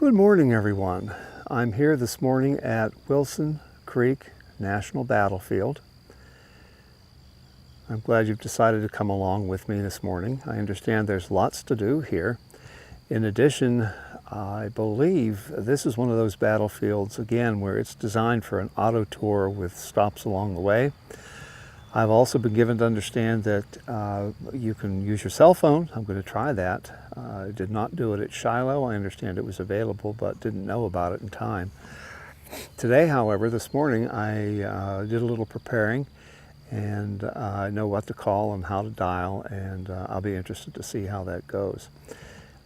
Good morning, everyone. I'm here this morning at Wilson Creek National Battlefield. I'm glad you've decided to come along with me this morning. I understand there's lots to do here. In addition, I believe this is one of those battlefields, again, where it's designed for an auto tour with stops along the way. I've also been given to understand that you can use your cell phone. I'm going to try that. I did not do it at Shiloh. I understand it was available, but didn't know about it in time. Today, however, this morning, I did a little preparing, and I know what to call and how to dial, and I'll be interested to see how that goes.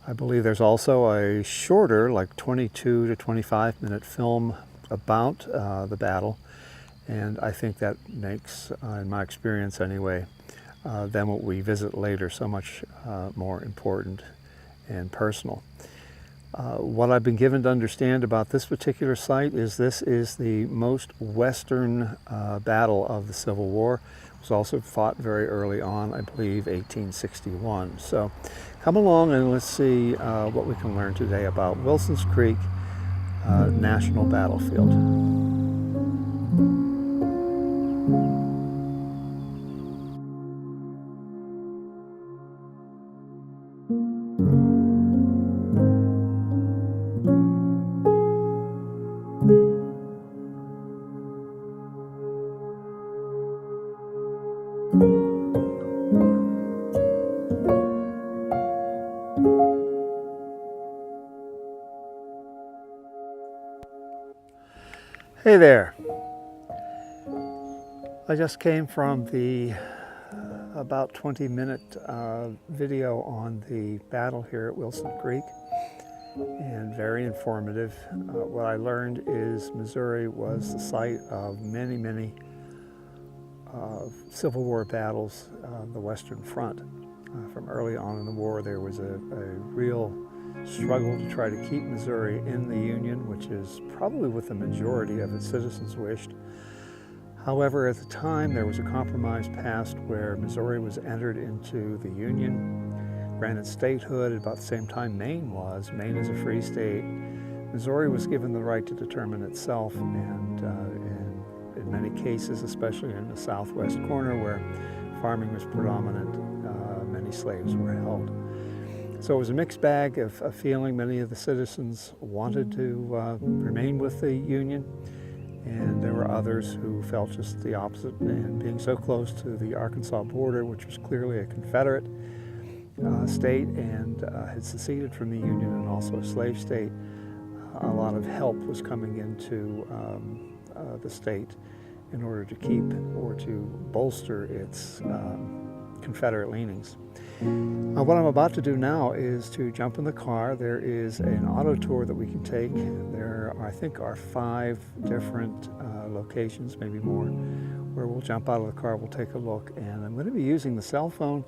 I believe there's also a shorter, like 22 to 25 minute film about the battle. And I think that makes, in my experience anyway, than what we visit later so much more important and personal. What I've been given to understand about this particular site is this is the most western battle of the Civil War. It was also fought very early on, I believe 1861. So come along and let's see what we can learn today about Wilson's Creek National Battlefield. Hey there. I just came from the about 20-minute video on the battle here at Wilson Creek, and very informative. What I learned is Missouri was the site of many Civil War battles on the Western Front. From early on in the war, there was a real struggle to try to keep Missouri in the Union, which is probably what the majority of its citizens wished. However, at the time, there was a compromise passed where Missouri was entered into the Union, granted statehood at about the same time Maine was. Maine is a free state. Missouri was given the right to determine itself, and in many cases, especially in the southwest corner where farming was predominant, many slaves were held. So it was a mixed bag of feeling. Many of the citizens wanted to remain with the Union, and there were others who felt just the opposite. And being so close to the Arkansas border, which was clearly a Confederate state and had seceded from the Union and also a slave state, a lot of help was coming into the state in order to keep or to bolster its Confederate leanings. What I'm about to do now is to jump in the car. There is an auto tour that we can take. There, I think, are 5 different locations, maybe more, where we'll jump out of the car, we'll take a look, and I'm going to be using the cell phone,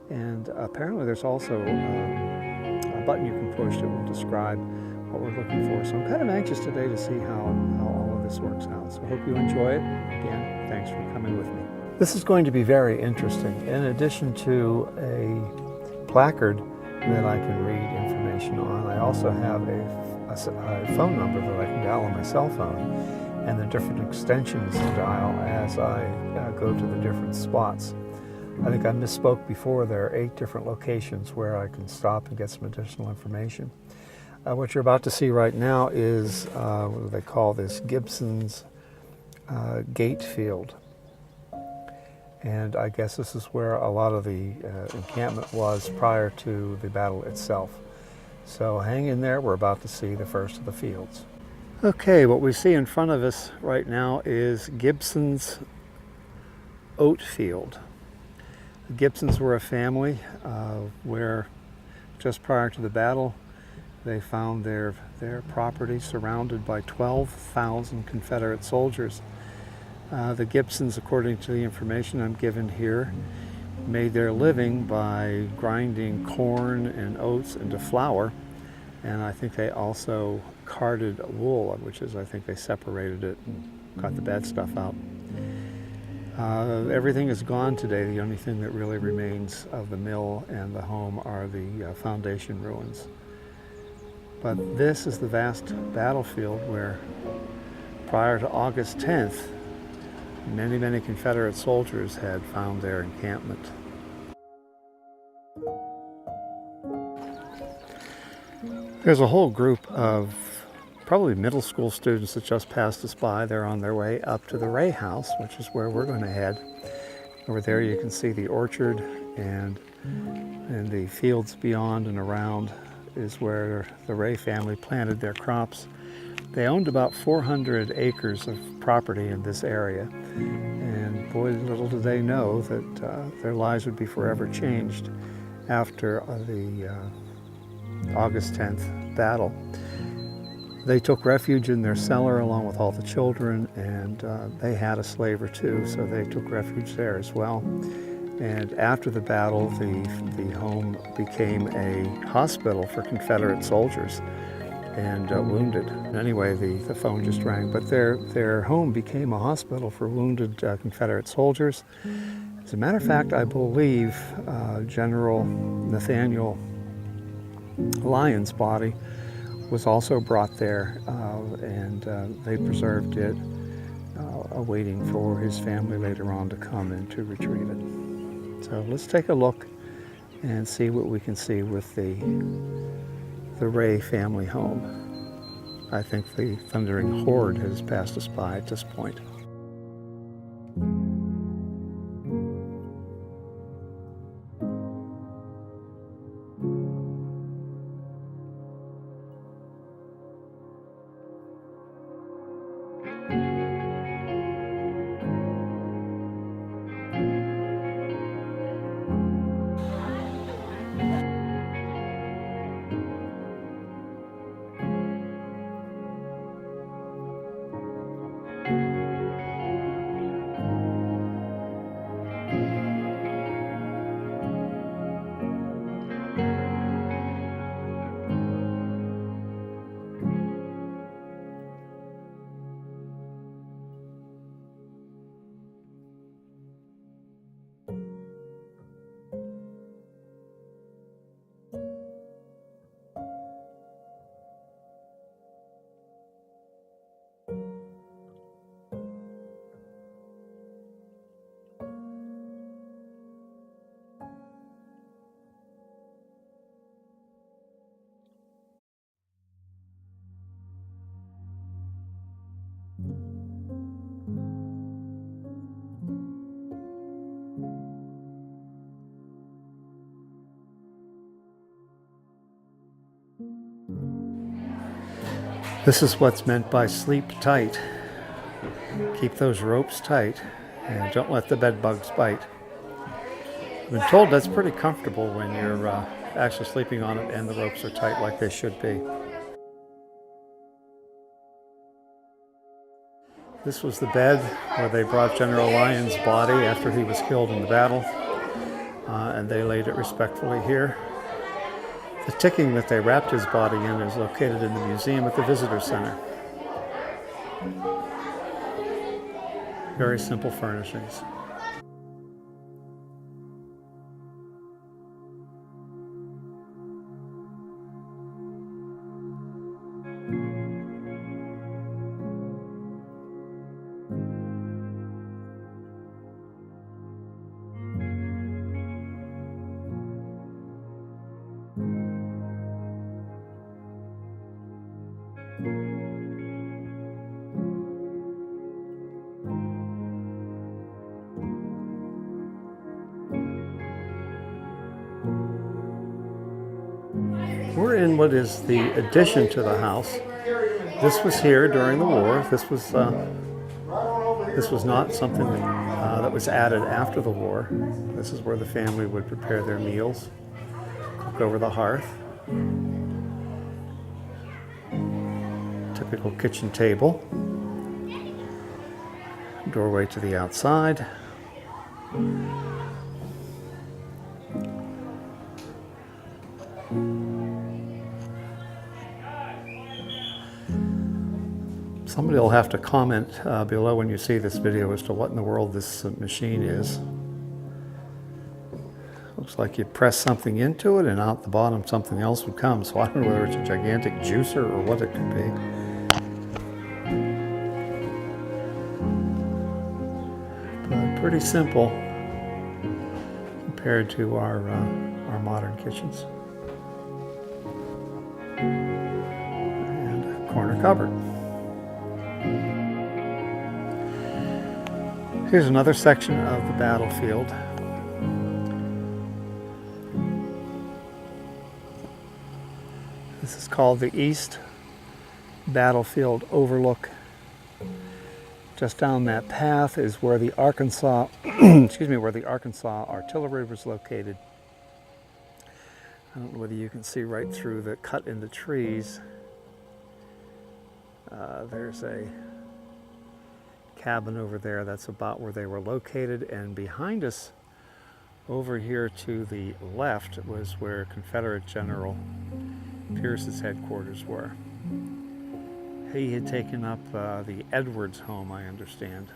and apparently there's also a button you can push that will describe what we're looking for. So I'm kind of anxious today to see how all of this works out. So I hope you enjoy it. Again, thanks for coming with me. This is going to be very interesting. In addition to a placard that I can read information on, I also have a phone number that I can dial on my cell phone, and the different extensions to dial as I go to the different spots. I think I misspoke before. There are 8 different locations where I can stop and get some additional information. What you're about to see right now is what do they call this? Gibsons Oat Field. And I guess this is where a lot of the encampment was prior to the battle itself. So hang in there, we're about to see the first of the fields. Okay, what we see in front of us right now is Gibsons Oat Field. The Gibsons were a family where just prior to the battle they found their property surrounded by 12,000 Confederate soldiers. The Gibsons, according to the information I'm given here, made their living by grinding corn and oats into flour, and I think they also carded wool, which is, I think they separated it and got the bad stuff out. Everything is gone today. The only thing that really remains of the mill and the home are the foundation ruins. But this is the vast battlefield where, prior to August 10th, many, many Confederate soldiers had found their encampment. There's a whole group of probably middle school students that just passed us by. They're on their way up to the Ray House, which is where we're going to head. Over there you can see the orchard, and the fields beyond and around is where the Ray family planted their crops. They owned about 400 acres of property in this area, and boy, little did they know that their lives would be forever changed after the August 10th battle. They took refuge in their cellar along with all the children, and they had a slave or two, so they took refuge there as well. And after the battle, the home became a hospital for Confederate soldiers and wounded. Anyway, the phone just rang, but their home became a hospital for wounded Confederate soldiers. As a matter of fact, I believe General Nathaniel Lyon's body was also brought there, and they preserved it, awaiting for his family later on to come and to retrieve it. So let's take a look and see what we can see with the Ray family home. I think the thundering horde has passed us by at this point. This is what's meant by sleep tight. Keep those ropes tight and don't let the bed bugs bite. I've been told that's pretty comfortable when you're actually sleeping on it and the ropes are tight like they should be. This was the bed where they brought General Lyon's body after he was killed in the battle, and they laid it respectfully here. The ticking that they wrapped his body in is located in the museum at the Visitor Center. Very simple furnishings. We're in what is the addition to the house. This was here during the war. This was not something that was added after the war. This is where the family would prepare their meals, cook over the hearth. Typical kitchen table. Doorway to the outside. Somebody will have to comment below when you see this video as to what in the world this machine is. Looks Looks like you press something into it and out the bottom something else would come. So I don't know whether it's a gigantic juicer or what it could be. But pretty simple compared to our modern kitchens. And a corner cupboard. Here's another section of the battlefield. This is called the East Battlefield Overlook. Just down that path is where the Arkansas, where the Arkansas artillery was located. I don't know whether you can see right through the cut in the trees. There's a cabin over there. That's about where they were located. And behind us, over here to the left, was where Confederate General Pierce's headquarters were. He had taken up the Edwards home, I understand,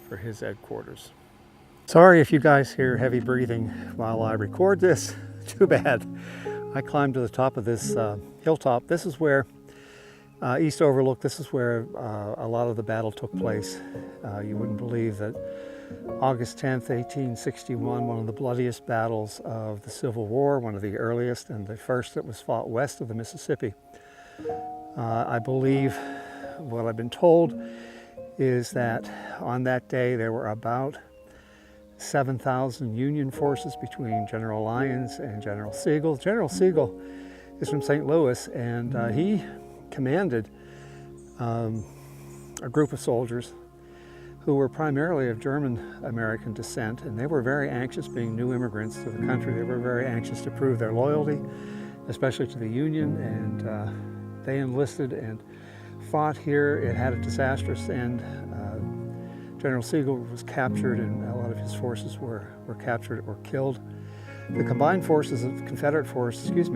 for his headquarters. Sorry if you guys hear heavy breathing while I record this. Too bad. I climbed to the top of this hilltop. This is where East Overlook, this is where a lot of the battle took place. You wouldn't believe that August 10th, 1861, one of the bloodiest battles of the Civil War, one of the earliest and the first that was fought west of the Mississippi. I believe, what I've been told, is that on that day there were about 7,000 Union forces between General Lyons and General Sigel. General Sigel is from St. Louis, and he commanded a group of soldiers who were primarily of German-American descent, and they were very anxious, being new immigrants to the country. They were very anxious to prove their loyalty, especially to the Union, and they enlisted and fought here. It had a disastrous end. General Sigel was captured, and a lot of his forces were captured or killed. The combined forces of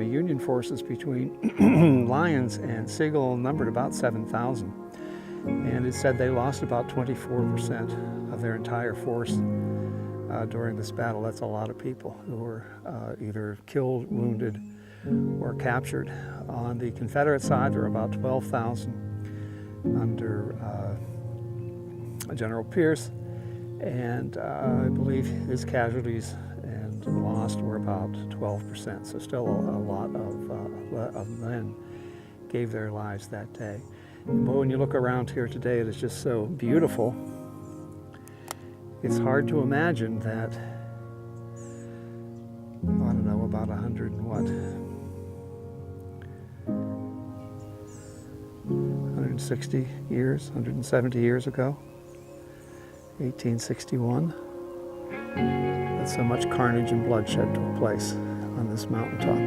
Union forces between Lyons and Sigel numbered about 7,000. And it said they lost about 24% of their entire force during this battle. That's a lot of people who were either killed, wounded, or captured. On the Confederate side, there were about 12,000 under General Pierce, and I believe his casualties and lost were about 12%. So still a lot of men gave their lives that day. But when you look around here today, it is just so beautiful. It's hard to imagine that, I don't know, about 160 years, 170 years ago, 1861, that so much carnage and bloodshed took place on this mountaintop.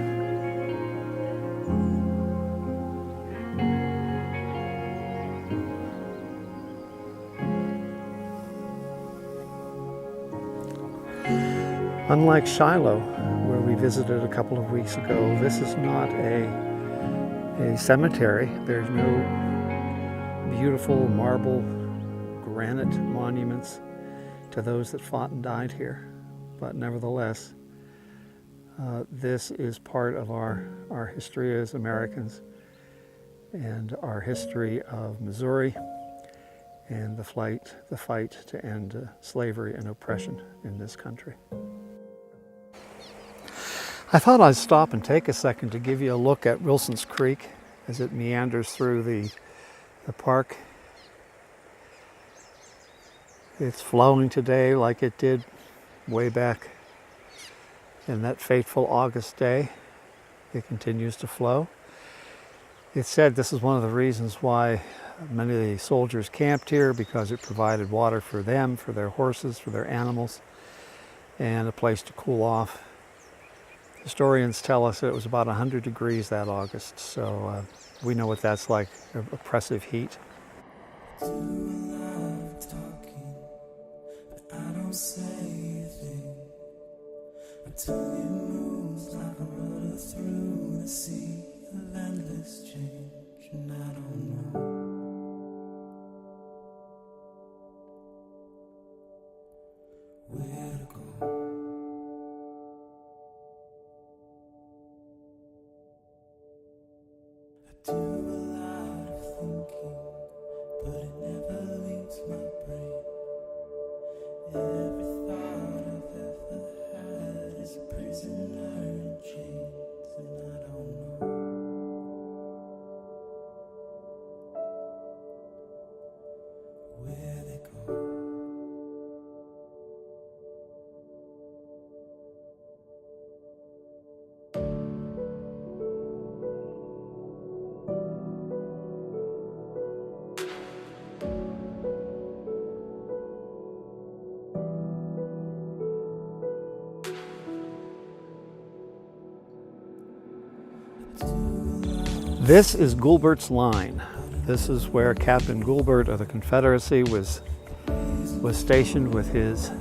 Unlike Shiloh, where we visited a couple of weeks ago, this is not a cemetery. There's no beautiful marble granite monuments to those that fought and died here. But nevertheless, this is part of our history as Americans and our history of Missouri and the fight to end slavery and oppression in this country. I thought I'd stop and take a second to give you a look at Wilson's Creek as it meanders through the park. It's flowing today like it did way back in that fateful August day. It continues to flow. It's said this is one of the reasons why many of the soldiers camped here, because it provided water for them, for their horses, for their animals, and a place to cool off. Historians tell us that it was about 100 degrees that August, so we know what that's like, oppressive heat. I love talking, but I don't say a thing until you move like a rudder through the sea of endless change, and I don't know where to go. do a lot of thinking, but it never leaves my brain. Every thought I've ever had is a prisoner in chains, and I don't know where they go. This is Gilberts Line. This is where Captain Gilbert of the Confederacy was stationed with his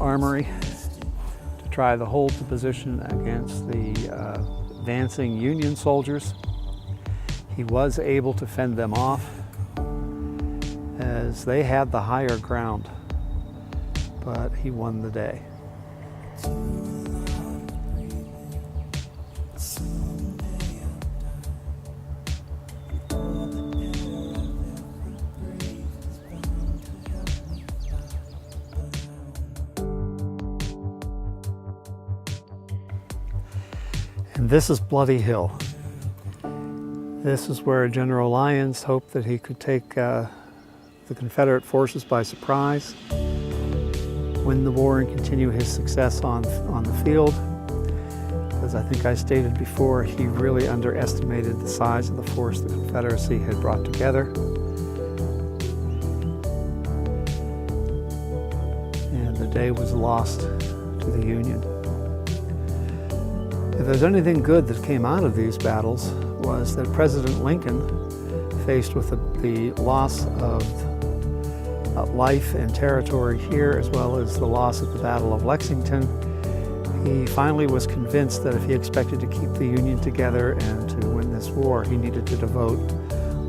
armory to try to hold the position against the advancing Union soldiers. He was able to fend them off as they had the higher ground, but he won the day. And this is Bloody Hill. This is where General Lyons hoped that he could take the Confederate forces by surprise, win the war, and continue his success on the field. As I think I stated before, he really underestimated the size of the force the Confederacy had brought together. And the day was lost to the Union. If there's anything good that came out of these battles, was that President Lincoln, faced with the loss of life and territory here, as well as the loss at the Battle of Lexington, he finally was convinced that if he expected to keep the Union together and to win this war, he needed to devote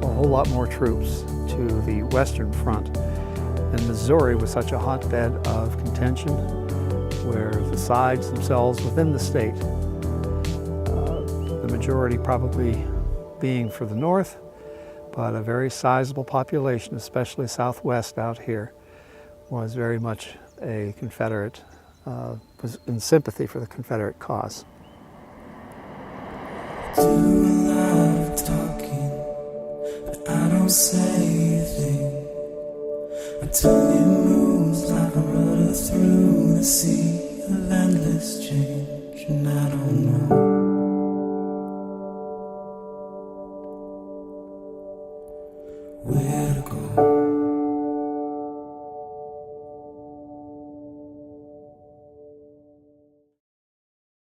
a whole lot more troops to the Western Front. And Missouri was such a hotbed of contention, where the sides themselves within the state, the majority probably being for the North, but a very sizable population, especially Southwest out here, was very much a Confederate, was in sympathy for the Confederate cause. Do a lot of talking, but I don't say a thing. My tongue moves like a rudder through the sea of endless change, and I don't know where